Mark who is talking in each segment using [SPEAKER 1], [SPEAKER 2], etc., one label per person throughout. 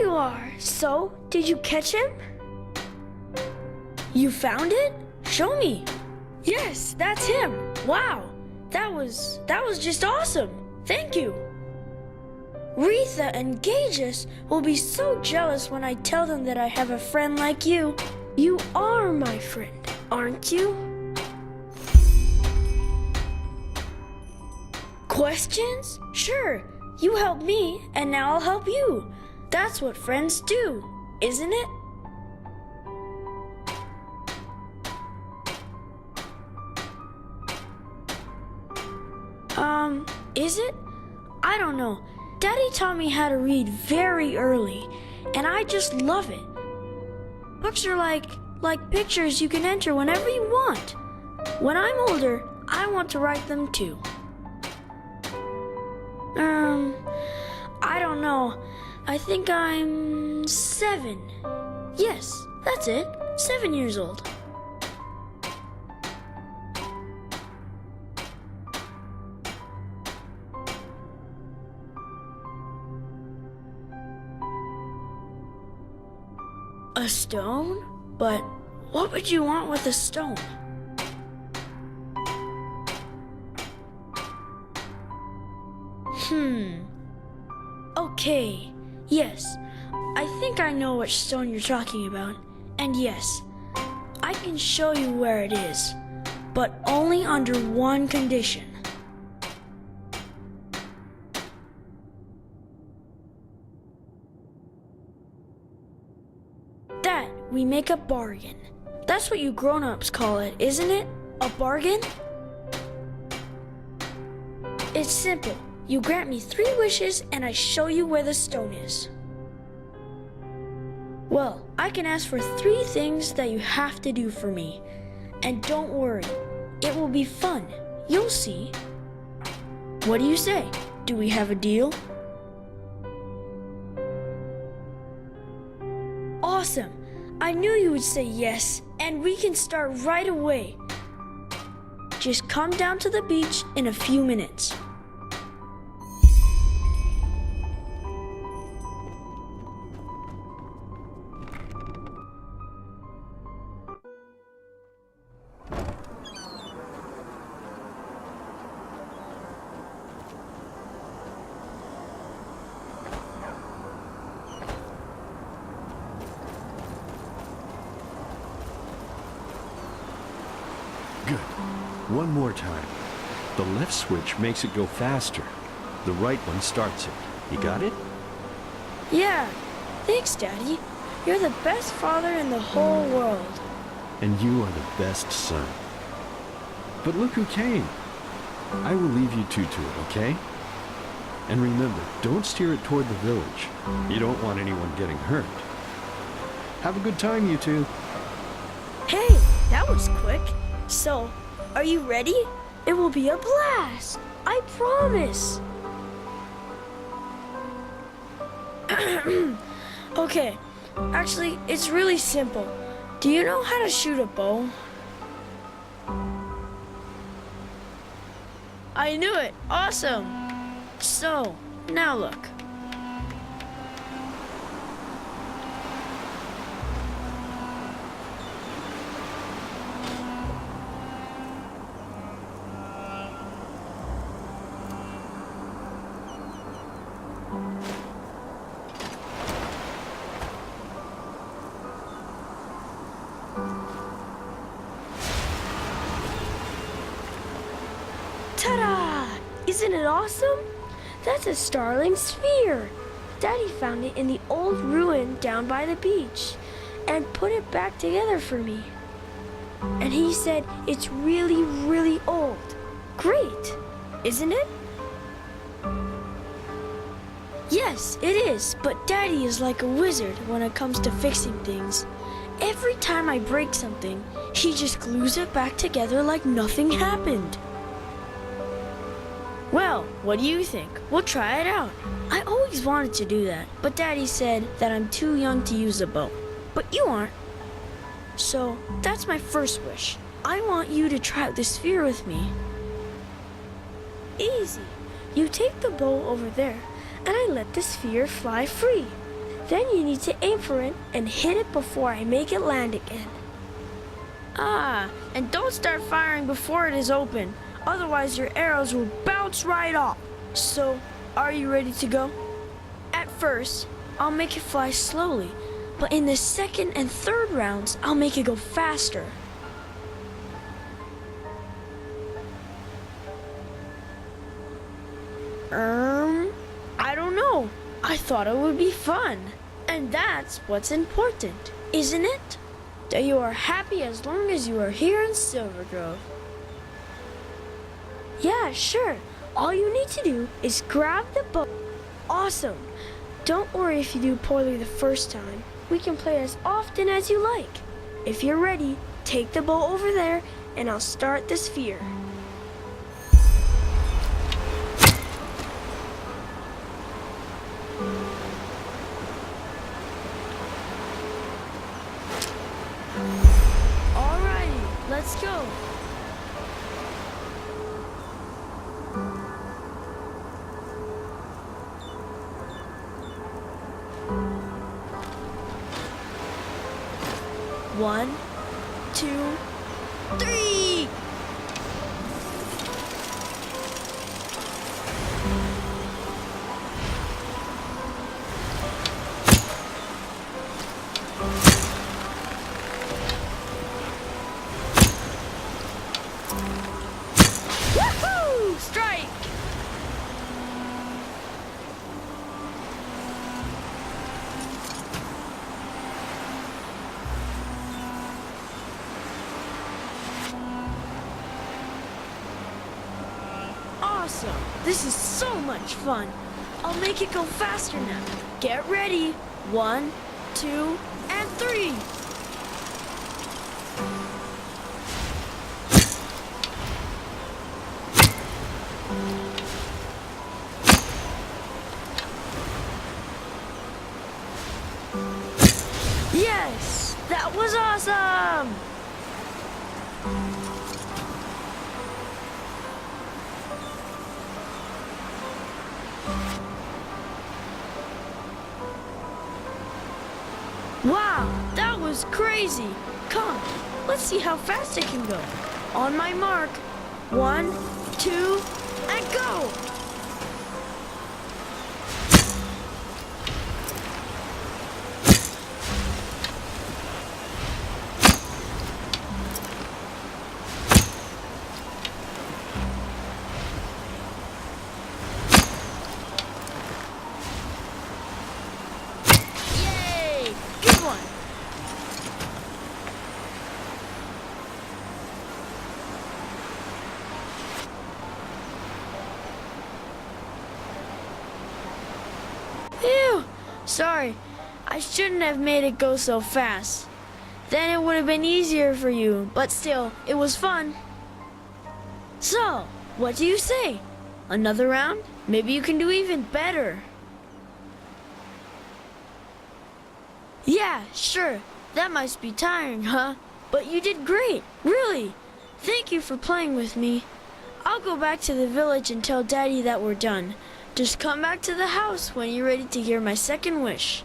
[SPEAKER 1] you are. So, did you catch him? You found it? Show me. Yes, that's him. Wow, that was just awesome. Thank you. Retha and Gages will be so jealous when I tell them that I have a friend like you. You are my friend, aren't you? Questions? Sure. You helped me, and now I'll help you. That's what friends do, isn't it? Is it? I don't know. Daddy taught me how to read very early, and I just love it. Books are like pictures you can enter whenever you want. When I'm older, I want to write them too. I don't know. I think I'm 7. Yes, that's it. 7 years old. A stone? But what would you want with a stone? Okay, yes. I think I know which stone you're talking about. And yes, I can show you where it is, but only under one condition. That we make a bargain. That's what you grown-ups call it, isn't it? A bargain? It's simple. You grant me 3 wishes and I show you where the stone is. Well, I can ask for 3 things that you have to do for me. And don't worry, it will be fun. You'll see. What do you say? Do we have a deal? Awesome. I knew you would say yes, and we can start right away. Just come down to the beach in a few minutes.
[SPEAKER 2] Good. One more time. The left switch makes it go faster. The right one starts it. You got it?
[SPEAKER 1] Yeah. Thanks, Daddy. You're the best father in the whole world.
[SPEAKER 2] And you are the best son. But look who came. I will leave you two to it, okay? And remember, don't steer it toward the village. You don't want anyone getting hurt. Have a good time, you two.
[SPEAKER 1] Hey, that was quick. So, are you ready? It will be a blast. I promise. Okay, actually, it's really simple. Do you know how to shoot a bow? I knew it. Awesome. So, now look. Ta-da! Isn't it awesome? That's a starling sphere. Daddy found it in the old ruin down by the beach and put it back together for me. And he said it's really, really old. Great, isn't it? Yes, it is, but Daddy is like a wizard when it comes to fixing things. Every time I break something, he just glues it back together like nothing happened. Well, what do you think? We'll try it out. I always wanted to do that, but Daddy said that I'm too young to use a bow. But you aren't. So, that's my first wish. I want you to try out the sphere with me. Easy. You take the bow over there, and I let the sphere fly free. Then you need to aim for it and hit it before I make it land again. Ah, and don't start firing before it is open. Otherwise your arrows will bounce right off. So, are you ready to go? At first, I'll make it fly slowly, but in the second and third rounds, I'll make it go faster. I don't know. I thought it would be fun. And that's what's important, isn't it? That you are happy as long as you are here in Silver Grove. Yeah, sure. All you need to do is grab the bow. Awesome. Don't worry if you do poorly the first time. We can play as often as you like. If you're ready, take the bow over there and I'll start the sphere. Alrighty, let's go. One, two, three! Woohoo! Strike! Awesome! This is so much fun. I'll make it go faster now. Get ready. 1, 2, and 3. Yes! That was awesome! Wow, that was crazy. Come, let's see how fast it can go. On my mark. 1, 2, and go! Phew! Sorry, I shouldn't have made it go so fast. Then it would have been easier for you, but still, it was fun. So, what do you say? Another round? Maybe you can do even better. Yeah, sure. That must be tiring, huh? But you did great, really. Thank you for playing with me. I'll go back to the village and tell Daddy that we're done. Just come back to the house when you're ready to hear my second wish.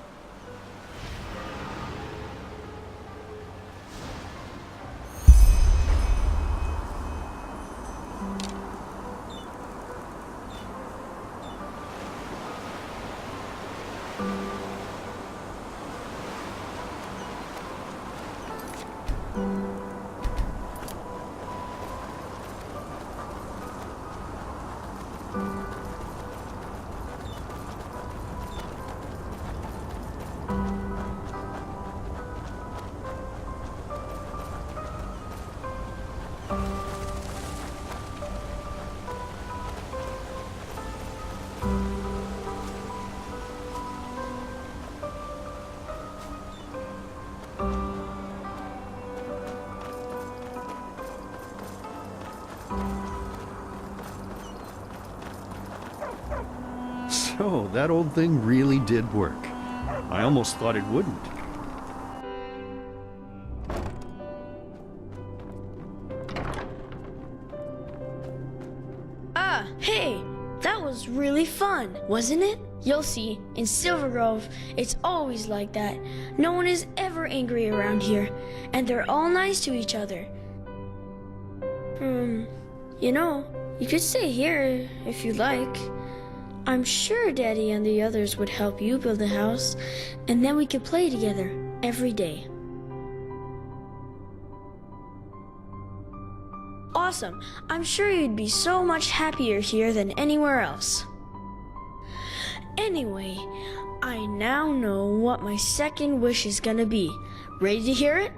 [SPEAKER 2] So, that old thing really did work. I almost thought it wouldn't.
[SPEAKER 1] Ah, hey! That was really fun, wasn't it? You'll see, in Silver Grove, it's always like that. No one is ever angry around here, and they're all nice to each other. You know, you could stay here if you like. I'm sure Daddy and the others would help you build a house, and then we could play together every day. Awesome. I'm sure you'd be so much happier here than anywhere else. Anyway, I now know what my second wish is gonna be. Ready to hear it?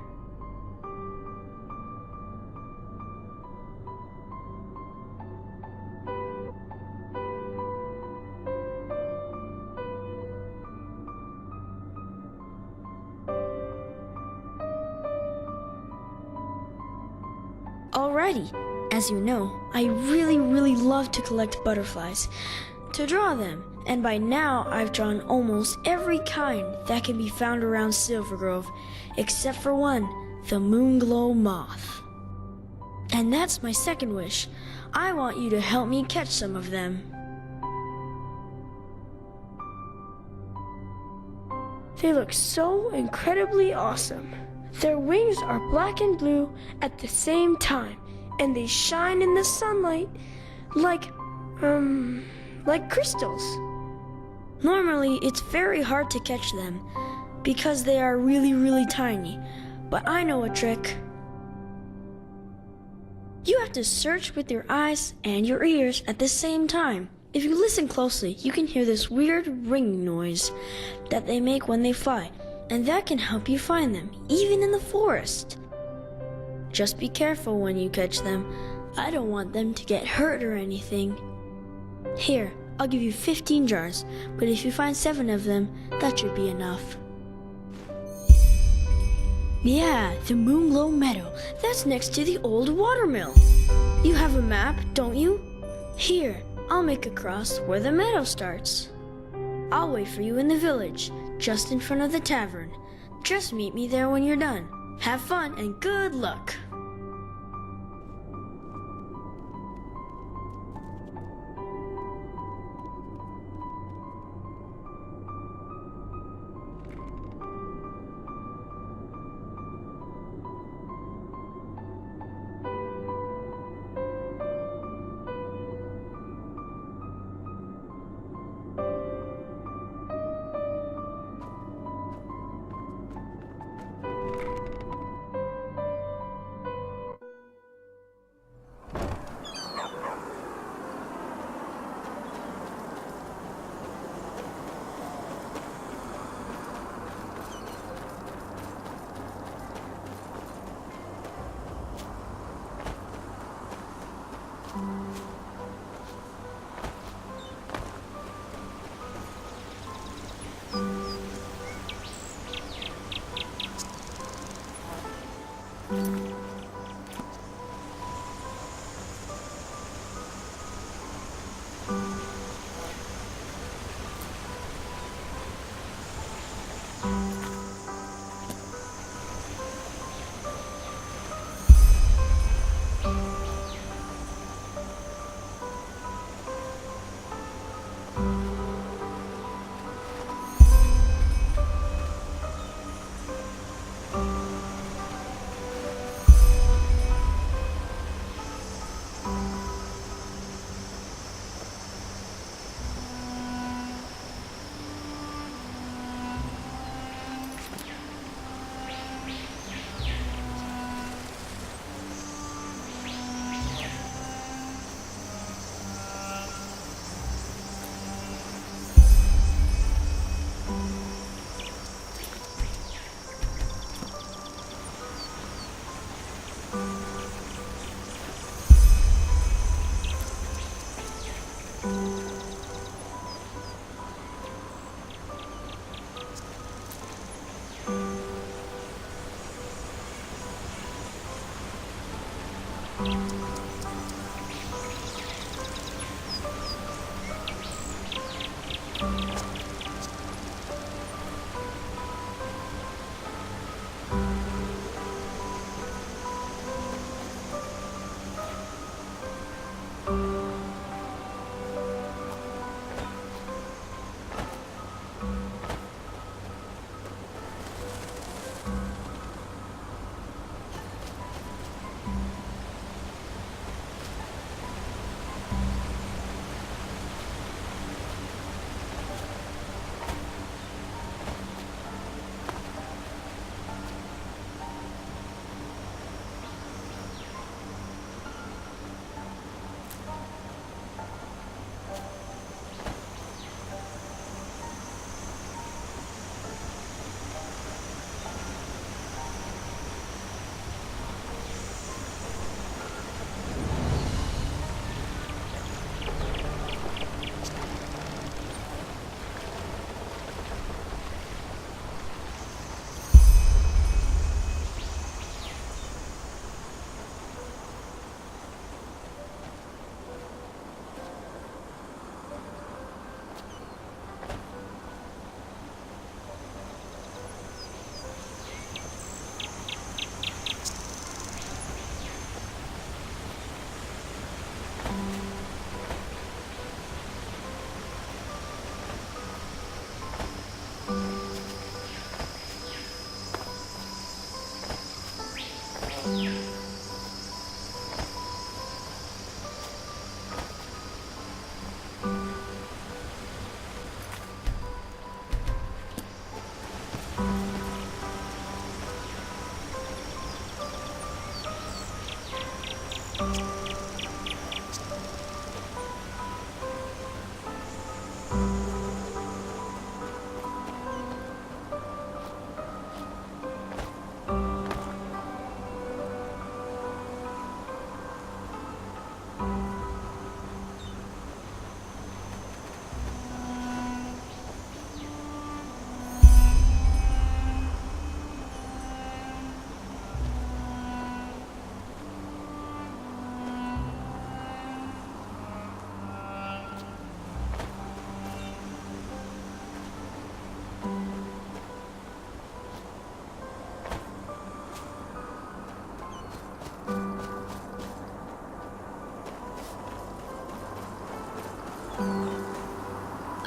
[SPEAKER 1] Alrighty. As you know, I really love to collect butterflies, to draw them, and by now I've drawn almost every kind that can be found around Silver Grove, except for one, the moonglow moth. And that's my second wish. I want you to help me catch some of them. They look so incredibly awesome. Their wings are black and blue at the same time, and they shine in the sunlight like crystals. Normally, it's very hard to catch them because they are really tiny, but I know a trick. You have to search with your eyes and your ears at the same time. If you listen closely, you can hear this weird ringing noise that they make when they fly, and that can help you find them, even in the forest. Just be careful when you catch them. I don't want them to get hurt or anything. Here, I'll give you 15 jars, but if you find 7 of them, that should be enough. Yeah, the Moonglow Meadow. That's next to the old watermill. You have a map, don't you? Here, I'll make a cross where the meadow starts. I'll wait for you in the village, just in front of the tavern. Just meet me there when you're done. Have fun and good luck.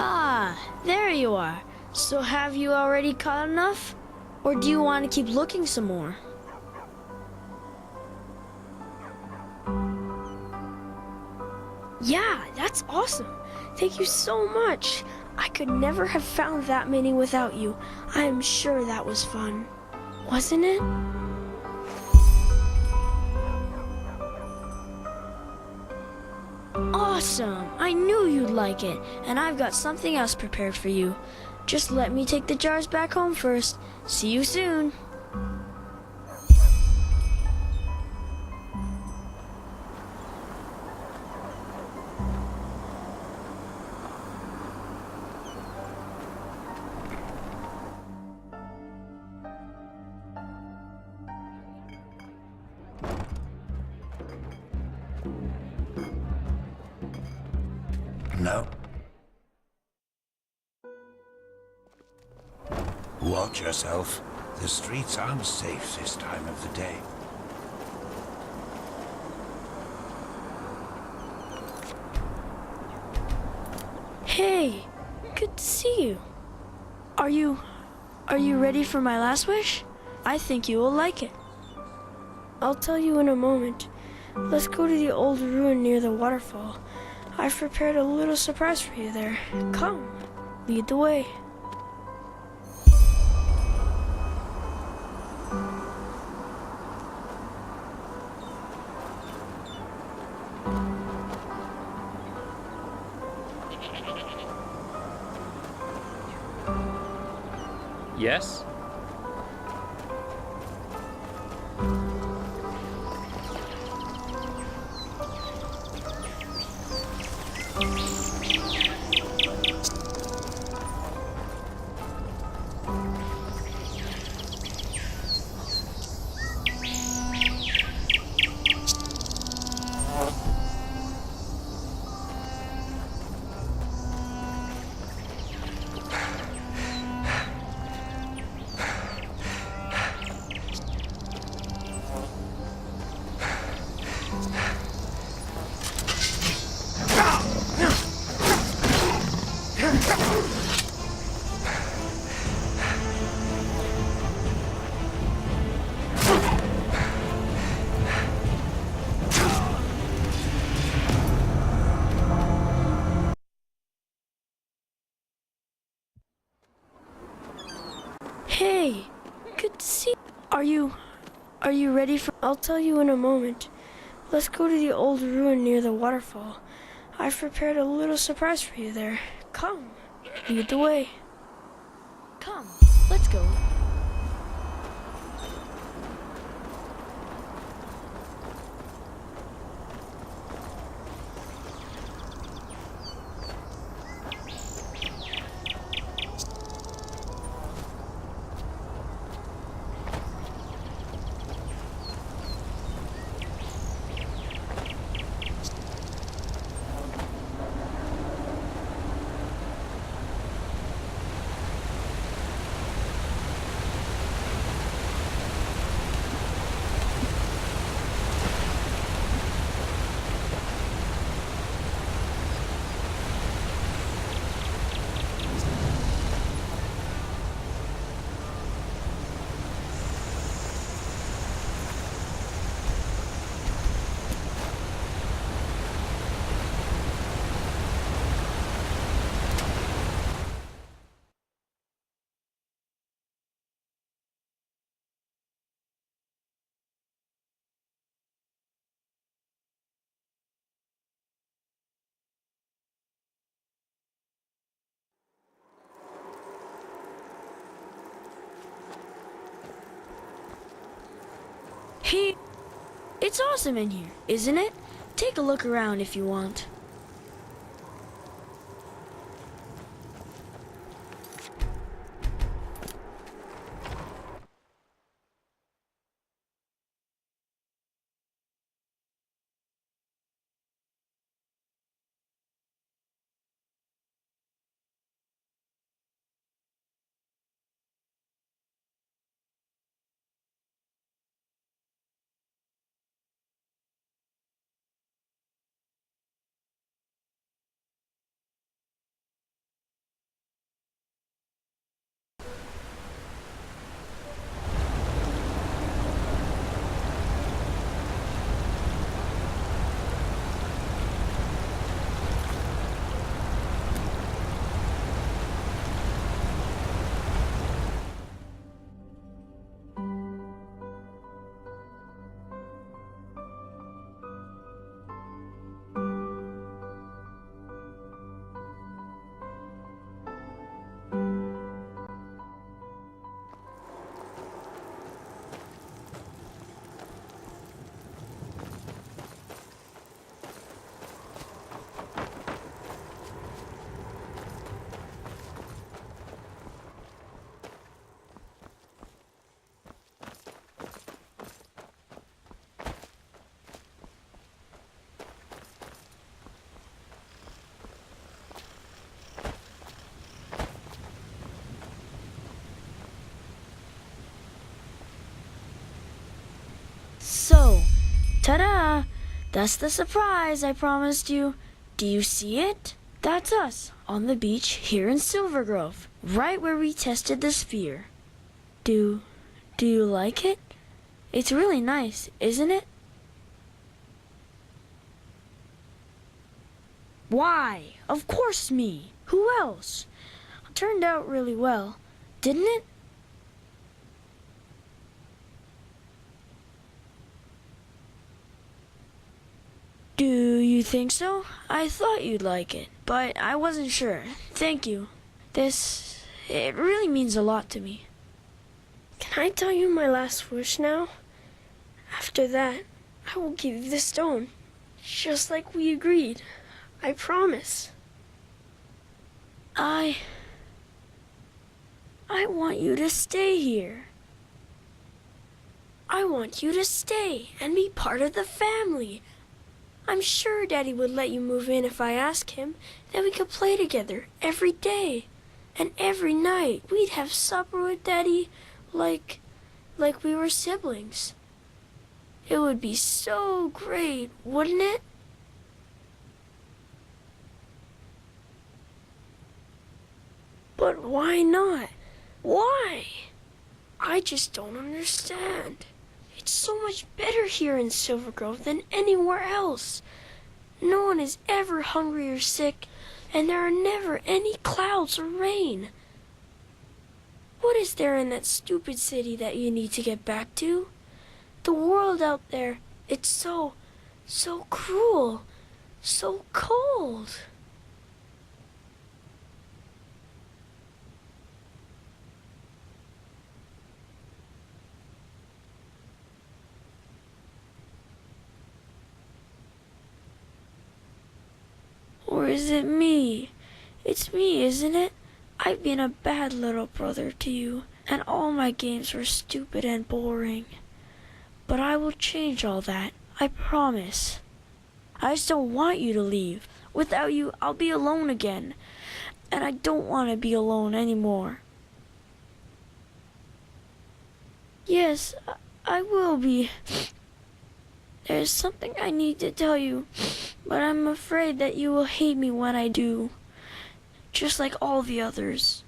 [SPEAKER 1] Ah, there you are. So have you already caught enough? Or do you want to keep looking some more? Yeah, that's awesome. Thank you so much. I could never have found that many without you. I am sure that was fun. Wasn't it? Awesome! I knew you'd like it, and I've got something else prepared for you. Just let me take the jars back home first. See you soon.
[SPEAKER 3] No. Watch yourself. The streets aren't safe this time of the day.
[SPEAKER 1] Hey, good to see you. Are you ready for my last wish? I think you will like it. I'll tell you in a moment. Let's go to the old ruin near the waterfall. I've prepared a little surprise for you there. Come, lead the way.
[SPEAKER 4] Yes?
[SPEAKER 1] Hey, good to see you. Are you ready for... I'll tell you in a moment. Let's go to the old ruin near the waterfall. I've prepared a little surprise for you there. Come, lead the way. Come, let's go. Hey, it's awesome in here, isn't it? Take a look around if you want. That's the surprise I promised you. Do you see it? That's us, on the beach here in Silver Grove, right where we tested the sphere. Do you like it? It's really nice, isn't it? Why? Of course me. Who else? Turned out really well, didn't it? Do you think so? I thought you'd like it, but I wasn't sure. Thank you. It really means a lot to me.
[SPEAKER 4] Can I tell you my last wish now? After that, I will give you the stone, just like we agreed. I promise.
[SPEAKER 1] I want you to stay here. I want you to stay and be part of the family. I'm sure Daddy would let you move in if I asked him. Then we could play together every day. And every night we'd have supper with Daddy like we were siblings. It would be so great, wouldn't it? But why not? Why? I just don't understand. It's so much better here in Silver Grove than anywhere else. No one is ever hungry or sick, and there are never any clouds or rain. What is there in that stupid city that you need to get back to? The world out there, it's so cruel, so cold. Or is it me? It's me, isn't it? I've been a bad little brother to you, and all my games were stupid and boring. But I will change all that, I promise. I just don't want you to leave. Without you, I'll be alone again, and I don't want to be alone anymore. Yes, I will be. There's something I need to tell you, but I'm afraid that you will hate me when I do, just like all the others.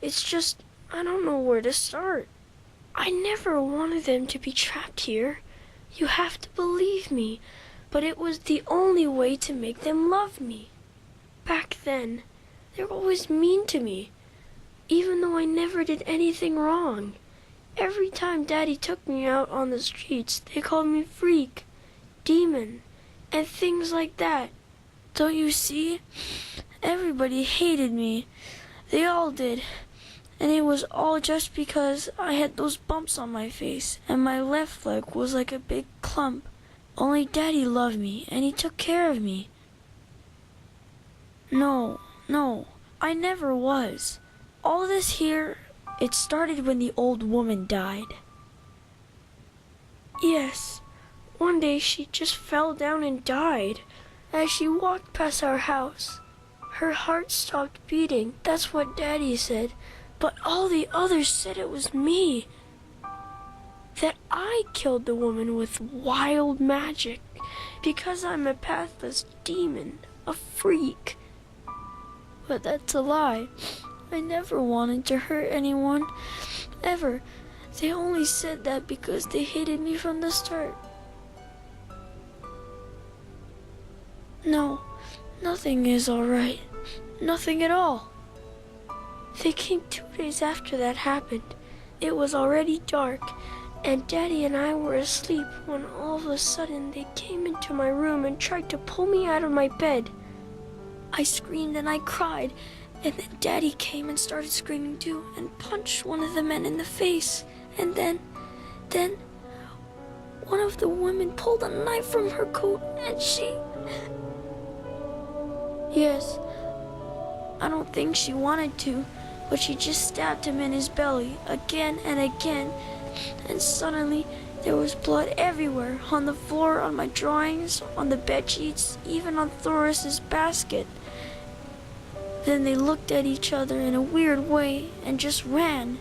[SPEAKER 1] It's just, I don't know where to start. I never wanted them to be trapped here. You have to believe me, but it was the only way to make them love me. Back then, they were always mean to me, even though I never did anything wrong. Every time Daddy took me out on the streets, they called me freak, demon, and things like that. Don't you see? Everybody hated me. They all did. And it was all just because I had those bumps on my face, and my left leg was like a big clump. Only Daddy loved me, and he took care of me. No, I never was. All this here, it started when the old woman died. Yes, one day she just fell down and died. As she walked past our house, her heart stopped beating. That's what Daddy said. But all the others said it was me. That I killed the woman with wild magic. Because I'm a pathless demon, a freak. But that's a lie. I never wanted to hurt anyone, ever. They only said that because they hated me from the start. No, nothing is all right. Nothing at all. They came 2 days after that happened. It was already dark, and Daddy and I were asleep when all of a sudden they came into my room and tried to pull me out of my bed. I screamed and I cried. And then Daddy came and started screaming too and punched one of the men in the face. And then, one of the women pulled a knife from her coat and she... Yes, I don't think she wanted to, but she just stabbed him in his belly again and again. And suddenly, there was blood everywhere, on the floor, on my drawings, on the bed sheets, even on Thoris's basket. Then they looked at each other in a weird way and just ran.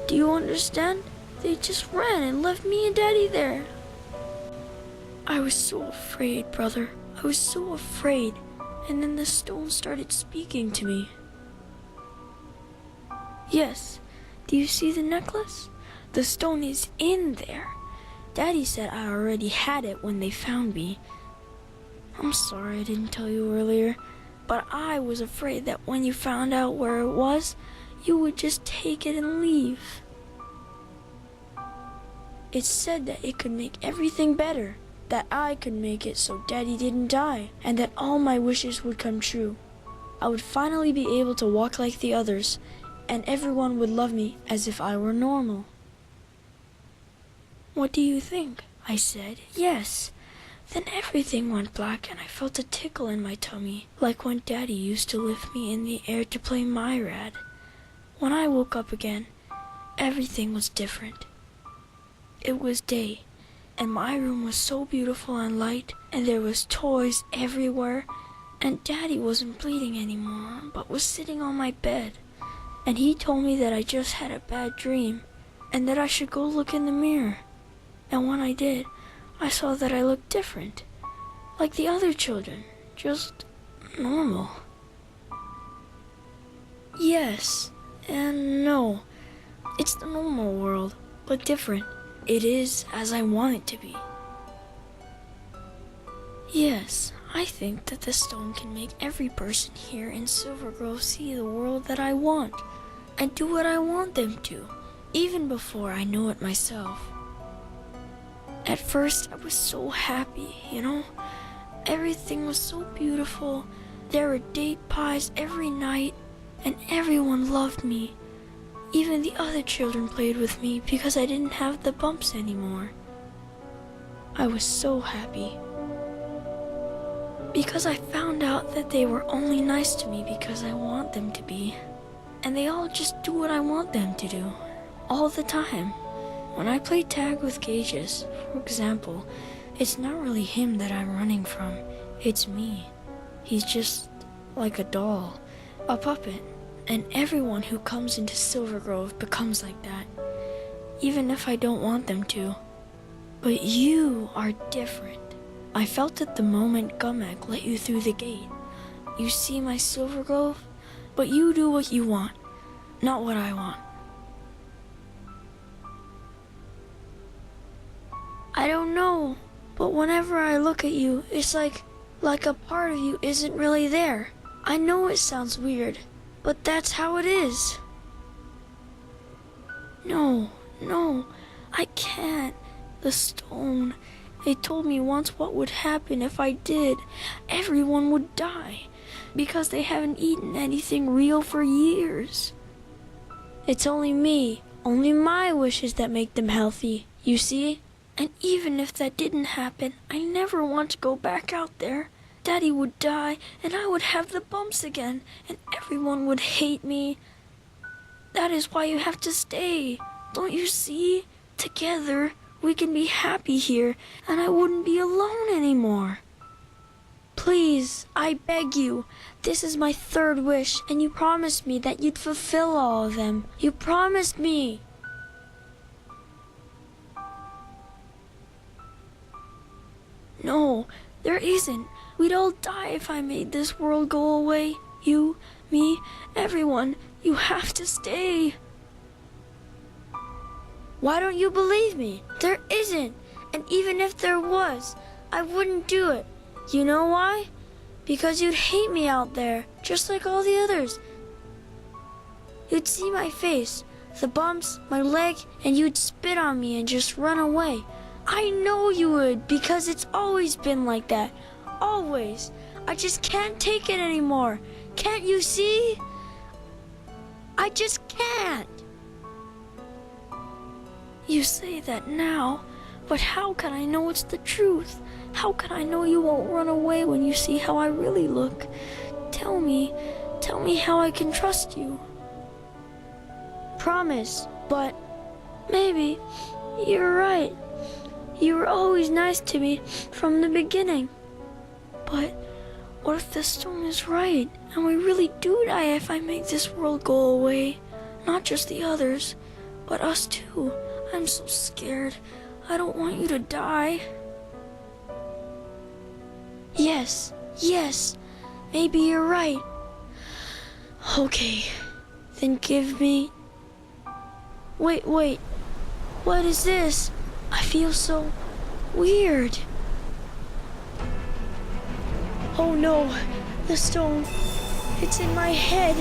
[SPEAKER 1] Do you understand? They just ran and left me and Daddy there. I was so afraid, brother. I was so afraid. And then the stone started speaking to me. Yes, do you see the necklace? The stone is in there. Daddy said I already had it when they found me. I'm sorry I didn't tell you earlier, but I was afraid that when you found out where it was, you would just take it and leave. It said that it could make everything better, that I could make it so Daddy didn't die, and that all my wishes would come true. I would finally be able to walk like the others, and everyone would love me as if I were normal. What do you think? I said, yes. Then everything went black and I felt a tickle in my tummy, like when Daddy used to lift me in the air to play Myrad. When I woke up again, everything was different. It was day, and my room was so beautiful and light, and there was toys everywhere, and Daddy wasn't bleeding anymore, but was sitting on my bed. And he told me that I just had a bad dream, and that I should go look in the mirror. And when I did, I saw that I looked different, like the other children, just normal. Yes and no. It's the normal world, but different. It is as I want it to be. Yes, I think that the stone can make every person here in Silver Grove see the world that I want, and do what I want them to, even before I know it myself. At first, I was so happy, Everything was so beautiful. There were date pies every night, and everyone loved me. Even the other children played with me because I didn't have the bumps anymore. I was so happy. Because I found out that they were only nice to me because I want them to be. And they all just do what I want them to do, all the time. When I play tag with Gages, for example, it's not really him that I'm running from, it's me. He's just like a doll, a puppet, and everyone who comes into Silver Grove becomes like that, even if I don't want them to. But you are different. I felt it the moment Gumek let you through the gate. You see my Silver Grove, but you do what you want, not what I want. I don't know, but whenever I look at you, it's like a part of you isn't really there. I know it sounds weird, but that's how it is. No, I can't. The stone. They told me once what would happen if I did. Everyone would die, because they haven't eaten anything real for years. It's only me, only my wishes that make them healthy, you see? And even if that didn't happen, I never want to go back out there. Daddy would die, and I would have the bumps again, and everyone would hate me. That is why you have to stay. Don't you see? Together, we can be happy here, and I wouldn't be alone anymore. Please, I beg you. This is my third wish, and you promised me that you'd fulfill all of them. You promised me. No, there isn't. We'd all die if I made this world go away. You, me, everyone. You have to stay. Why don't you believe me? There isn't. And even if there was, I wouldn't do it. You know why? Because you'd hate me out there, just like all the others. You'd see my face, the bumps, my leg, and you'd spit on me and just run away. I know you would, because it's always been like that. Always. I just can't take it anymore. Can't you see? I just can't. You say that now, but how can I know it's the truth? How can I know you won't run away when you see how I really look? Tell me how I can trust you. Promise, but maybe you're right. You were always nice to me from the beginning. But what if the stone is right, and we really do die if I make this world go away? Not just the others, but us too. I'm so scared. I don't want you to die. Yes, maybe you're right. Okay, then give me... Wait, what is this? I feel so weird. Oh no, the stone, it's in my head.